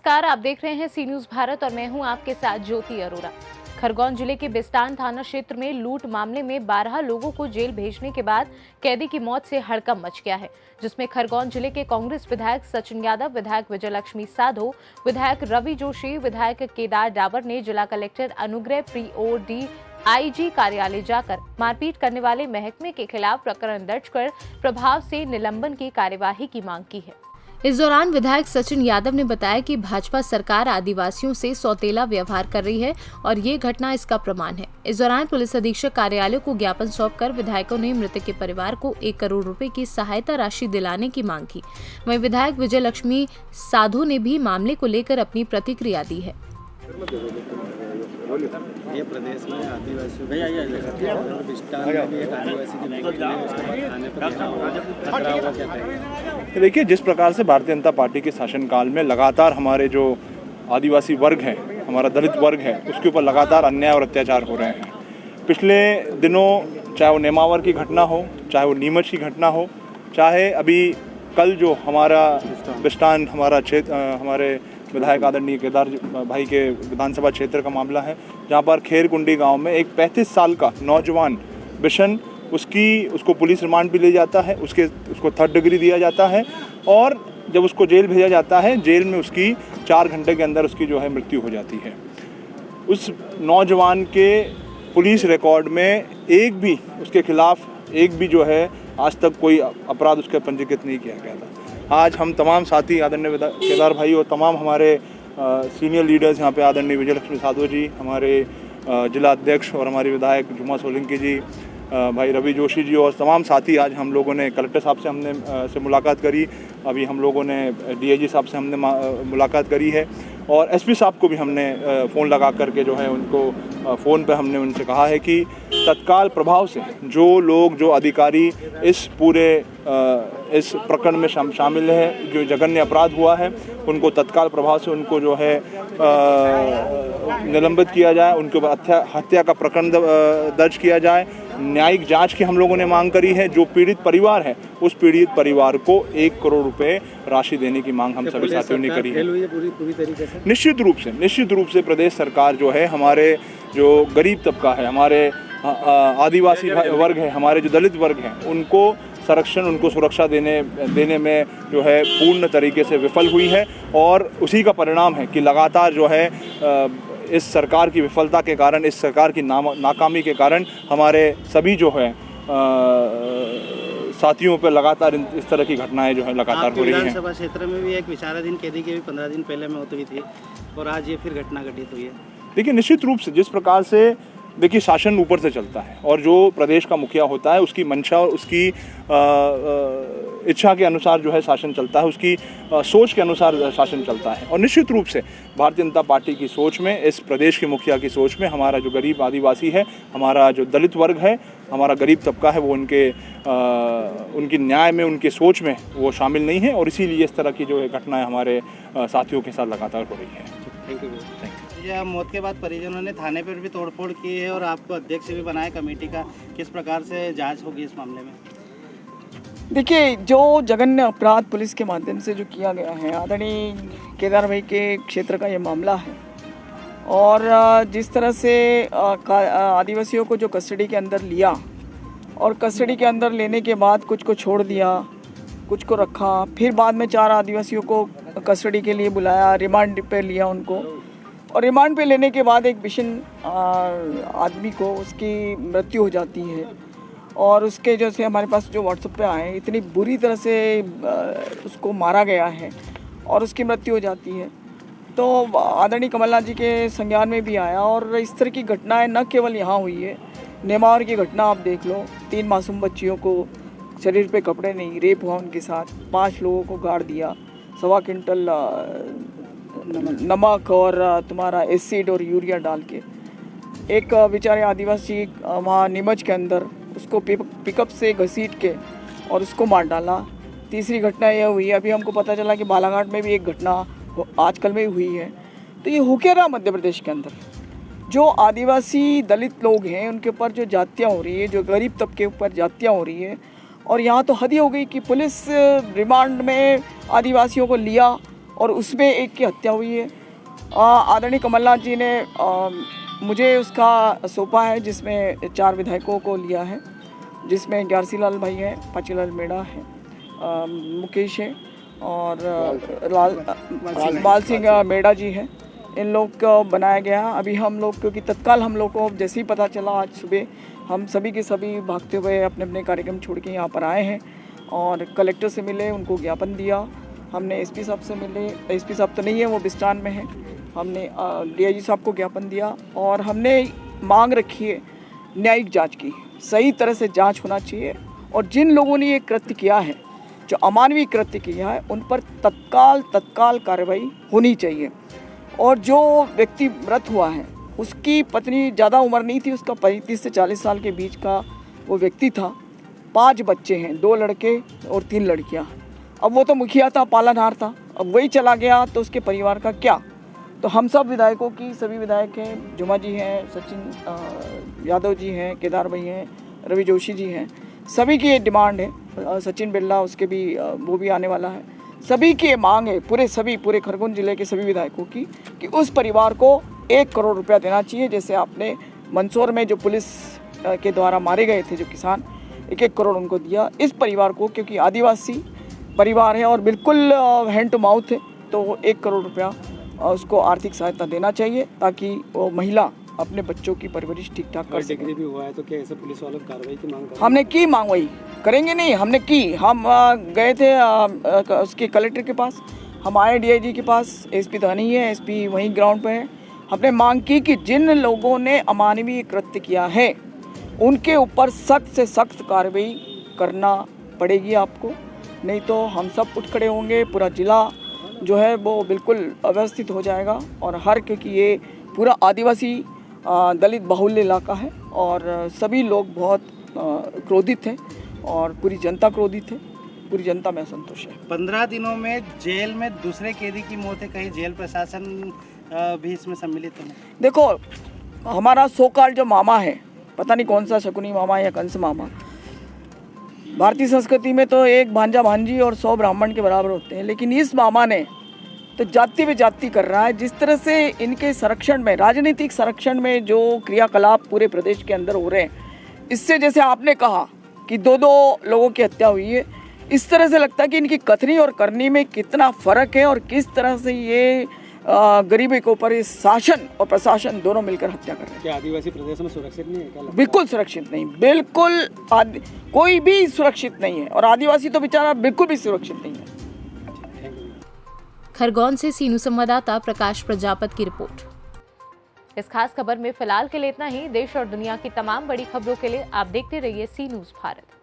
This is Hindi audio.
नमस्कार, आप देख रहे हैं सी न्यूज भारत और मैं हूं आपके साथ ज्योति अरोरा। खरगोन जिले के बिस्टान थाना क्षेत्र में लूट मामले में 12 लोगों को जेल भेजने के बाद कैदी की मौत से हड़कंप मच गया है, जिसमें खरगोन जिले के कांग्रेस विधायक सचिन यादव, विधायक विजयलक्ष्मी साधो, विधायक रवि जोशी, विधायक केदार डाबर ने जिला कलेक्टर अनुग्रह प्री आईजी कार्यालय जाकर मारपीट करने वाले महकमे के खिलाफ प्रकरण दर्ज कर प्रभाव से निलंबन की कार्यवाही की मांग की है। इस दौरान विधायक सचिन यादव ने बताया कि भाजपा सरकार आदिवासियों से सौतेला व्यवहार कर रही है और ये घटना इसका प्रमाण है। इस दौरान पुलिस अधीक्षक कार्यालय को ज्ञापन सौंपकर विधायकों ने मृतक के परिवार को 1 करोड़ रुपए की सहायता राशि दिलाने की मांग की। वहीं विधायक विजयलक्ष्मी साधो ने भी मामले को लेकर अपनी प्रतिक्रिया दी है। ये प्रदेश में आदिवासी में भी एक आदिवासी की मौत हुई, उसके बाद थाने पर खतरा हुआ, क्या कहेंगे? देखिए, जिस प्रकार से भारतीय जनता पार्टी के शासनकाल में लगातार हमारे जो आदिवासी वर्ग है, हमारा दलित वर्ग है, उसके ऊपर लगातार अन्याय और अत्याचार हो रहे हैं। पिछले दिनों चाहे वो नेमावर की घटना हो, चाहे वो नीमच की घटना हो, चाहे अभी कल जो हमारा बिस्टान हमारा क्षेत्र हमारे विधायक आदरणीय केदार भाई के विधानसभा क्षेत्र का मामला है, जहां पर खेरकुंडी गांव में एक 35 साल का नौजवान बिशन उसको पुलिस रिमांड भी ले जाता है, उसको 3rd डिग्री दिया जाता है और जब उसको जेल भेजा जाता है, जेल में उसकी 4 घंटे के अंदर उसकी जो है मृत्यु हो जाती है। उस नौजवान के पुलिस रिकॉर्ड में उसके खिलाफ एक भी जो है आज तक कोई अपराध उसका पंजीकृत नहीं किया गया था। आज हम तमाम साथी आदरणीय केदार भाई और तमाम हमारे सीनियर लीडर्स यहाँ पे आदरणीय विजयलक्ष्मी साधो जी, हमारे जिला अध्यक्ष और हमारे विधायक जुमा सोलंकी जी, भाई रवि जोशी जी और तमाम साथी, आज हम लोगों ने कलेक्टर साहब से हमने मुलाकात करी। अभी हम लोगों ने डीआईजी साहब से हमने मुलाकात करी है और एसपी साहब को भी हमने फ़ोन लगा करके जो है उनको फ़ोन पे हमने उनसे कहा है कि तत्काल प्रभाव से जो अधिकारी इस पूरे इस प्रकरण में शामिल है, जो जघन्य अपराध हुआ है, उनको तत्काल प्रभाव से उनको जो है निलंबित किया जाए, उनके ऊपर हत्या का प्रकरण दर्ज किया जाए। न्यायिक जांच की हम लोगों ने मांग करी है। जो पीड़ित परिवार है, उस पीड़ित परिवार को 1 करोड़ रुपए राशि देने की मांग हम सभी साथियों ने करी है। पूरी तरीके से निश्चित रूप से प्रदेश सरकार जो है, हमारे जो गरीब तबका है, हमारे आदिवासी वर्ग है, हमारे जो दलित वर्ग हैं, उनको संरक्षण, उनको सुरक्षा देने में जो है पूर्ण तरीके से विफल हुई है और उसी का परिणाम है कि लगातार जो है इस सरकार की विफलता के कारण, इस सरकार की नाकामी के कारण हमारे सभी जो है साथियों पर लगातार इस तरह की घटनाएं जो है लगातार हो रही हैं। विधानसभा क्षेत्र में भी एक विचाराधीन कैदी की भी 15 दिन पहले मौत हुई थी और आज ये फिर घटना घटित हुई है। देखिए, निश्चित रूप से जिस प्रकार से देखिए शासन ऊपर से चलता है और जो प्रदेश का मुखिया होता है, उसकी मंशा और उसकी इच्छा के अनुसार जो है शासन चलता है, उसकी सोच के अनुसार शासन चलता है। और निश्चित रूप से भारतीय जनता पार्टी की सोच में, इस प्रदेश के मुखिया की सोच में, हमारा जो गरीब आदिवासी है, हमारा जो दलित वर्ग है, हमारा गरीब तबका है, वो उनकी न्याय में, उनकी सोच में वो शामिल नहीं है और इसीलिए इस तरह की जो है घटनाएं हमारे साथियों के साथ लगातार हो रही हैं। Thank you. मौत के बाद परिजनों ने थाने पर भी तोड़फोड़ की है और आपको अध्यक्ष भी बनाया कमेटी का, किस प्रकार से जांच होगी इस मामले में? देखिए, जो जघन्य अपराध पुलिस के माध्यम से जो किया गया है, आदरणीय केदार भाई के क्षेत्र का ये मामला है और जिस तरह से आदिवासियों को जो कस्टडी के अंदर लिया और कस्टडी के अंदर लेने के बाद कुछ को छोड़ दिया, कुछ को रखा, फिर बाद में 4 आदिवासियों को कस्टडी के लिए बुलाया, रिमांड पे लिया उनको और रिमांड पे लेने के बाद एक बिशन आदमी को उसकी मृत्यु हो जाती है और उसके जैसे हमारे पास जो व्हाट्सएप पे आए, इतनी बुरी तरह से उसको मारा गया है और उसकी मृत्यु हो जाती है। तो आदरणीय कमलनाथ जी के संज्ञान में भी आया और इस तरह की घटनाएं न केवल यहाँ हुई है, नेमावर की घटना आप देख लो, 3 मासूम बच्चियों को शरीर पे कपड़े नहीं, रेप हुआ उनके साथ, 5 लोगों को गाड़ दिया, 1.25 क्विंटल नमक और तुम्हारा एसिड और यूरिया डाल के। एक बेचारे आदिवासी वहाँ नीमच के अंदर उसको पिकअप से घसीट के और उसको मार डाला। तीसरी घटना यह हुई, अभी हमको पता चला कि बालाघाट में भी एक घटना आजकल में हुई है। तो ये हो क्या रहा मध्य प्रदेश के अंदर? जो आदिवासी दलित लोग हैं उनके ऊपर जो जातियाँ हो रही है, जो गरीब तबके ऊपर जातियाँ हो रही है और यहाँ तो हद ही हो गई कि पुलिस रिमांड में आदिवासियों को लिया और उसमें एक की हत्या हुई है। आदरणीय कमलनाथ जी ने मुझे उसका सौंपा है, जिसमें 4 विधायकों को लिया है, जिसमें ग्यारसी लाल भाई है, पाचीलाल मेड़ा है, मुकेश है और बाल सिंह मेड़ा जी है। इन लोग को बनाया गया। अभी हम लोग, क्योंकि तत्काल हम लोग को जैसे ही पता चला, आज सुबह हम सभी के सभी भागते हुए अपने अपने कार्यक्रम छोड़ के यहाँ पर आए हैं और कलेक्टर से मिले, उनको ज्ञापन दिया। हमने एसपी साहब से मिले, एसपी साहब तो नहीं है, वो बिस्टान में है। हमने डीआईजी साहब को ज्ञापन दिया और हमने मांग रखी है न्यायिक जांच की। सही तरह से जांच होना चाहिए और जिन लोगों ने ये कृत्य किया है, जो अमानवीय कृत्य किया है, उन पर तत्काल कार्रवाई होनी चाहिए। और जो व्यक्ति मृत हुआ है, उसकी पत्नी ज़्यादा उम्र नहीं थी, उसका 35 से 40 साल के बीच का वो व्यक्ति था। 5 बच्चे हैं, 2 लड़के और 3 लड़कियां। अब वो तो मुखिया था, पालनहार था, अब वही चला गया तो उसके परिवार का क्या। तो हम सब विधायकों की, सभी विधायक हैं, जुमा जी हैं, सचिन यादव जी हैं, केदार भाई हैं, रवि जोशी जी हैं, सभी की ये डिमांड है। सचिन बिरला, उसके भी वो भी आने वाला है। सभी की ये मांग है, पूरे खरगोन जिले के सभी विधायकों की, कि उस परिवार को 1 करोड़ रुपया देना चाहिए। जैसे आपने मंदसौर में जो पुलिस के द्वारा मारे गए थे जो किसान, 1-1 करोड़ उनको दिया। इस परिवार को, क्योंकि आदिवासी परिवार है और बिल्कुल हैंड टू माउथ है, तो 1 करोड़ रुपया उसको आर्थिक सहायता देना चाहिए, ताकि वो महिला अपने बच्चों की परवरिश ठीक ठाक कर सके। भी हुआ है तो क्या ऐसे पुलिस वालों की कार्रवाई की मांग कर? हमने की मांग, वही करेंगे नहीं, हमने की। हम गए थे उसके कलेक्टर के पास, हम आए डीआईजी के पास, एसपी तो नहीं है, एसपी वहीं ग्राउंड पे है। हमने मांग की कि जिन लोगों ने अमानवीय कृत्य किया है, उनके ऊपर सख्त से सख्त कार्रवाई करना पड़ेगी आपको, नहीं तो हम सब उठ खड़े होंगे। पूरा जिला जो है वो बिल्कुल अव्यवस्थित हो जाएगा। और क्योंकि ये पूरा आदिवासी दलित बाहुल्य इलाका है और सभी लोग बहुत क्रोधित हैं और पूरी जनता क्रोधित है, पूरी जनता में असंतोष है। 15 दिनों में जेल में दूसरे कैदी की मौत है, कहीं जेल प्रशासन भी इसमें सम्मिलित है? देखो, हमारा सोकाल जो मामा है, पता नहीं कौन सा, शकुनी मामा या कंस मामा, भारतीय संस्कृति में तो एक भांजा भांजी और 100 ब्राह्मण के बराबर होते हैं, लेकिन इस मामा ने तो जाति पे जाति कर रहा है। जिस तरह से इनके संरक्षण में, राजनीतिक संरक्षण में जो क्रियाकलाप पूरे प्रदेश के अंदर हो रहे हैं, इससे, जैसे आपने कहा कि 2-2 लोगों की हत्या हुई है, इस तरह से लगता है कि इनकी कथनी और करनी में कितना फ़र्क है और किस तरह से ये गरीबी के ऊपर शासन और प्रशासन दोनों मिलकर हत्या कर रहे हैं। क्या आदिवासी प्रदेश में सुरक्षित नहीं है? क्या लगता है? बिल्कुल सुरक्षित नहीं, बिल्कुल कोई भी सुरक्षित नहीं है और आदिवासी तो बेचारा बिल्कुल भी सुरक्षित नहीं है। खरगोन से सीनू संवाददाता प्रकाश प्रजापत की रिपोर्ट। इस खास खबर में फिलहाल के लिए इतना ही। देश और दुनिया की तमाम बड़ी खबरों के लिए आप देखते रहिए सी न्यूज़ भारत।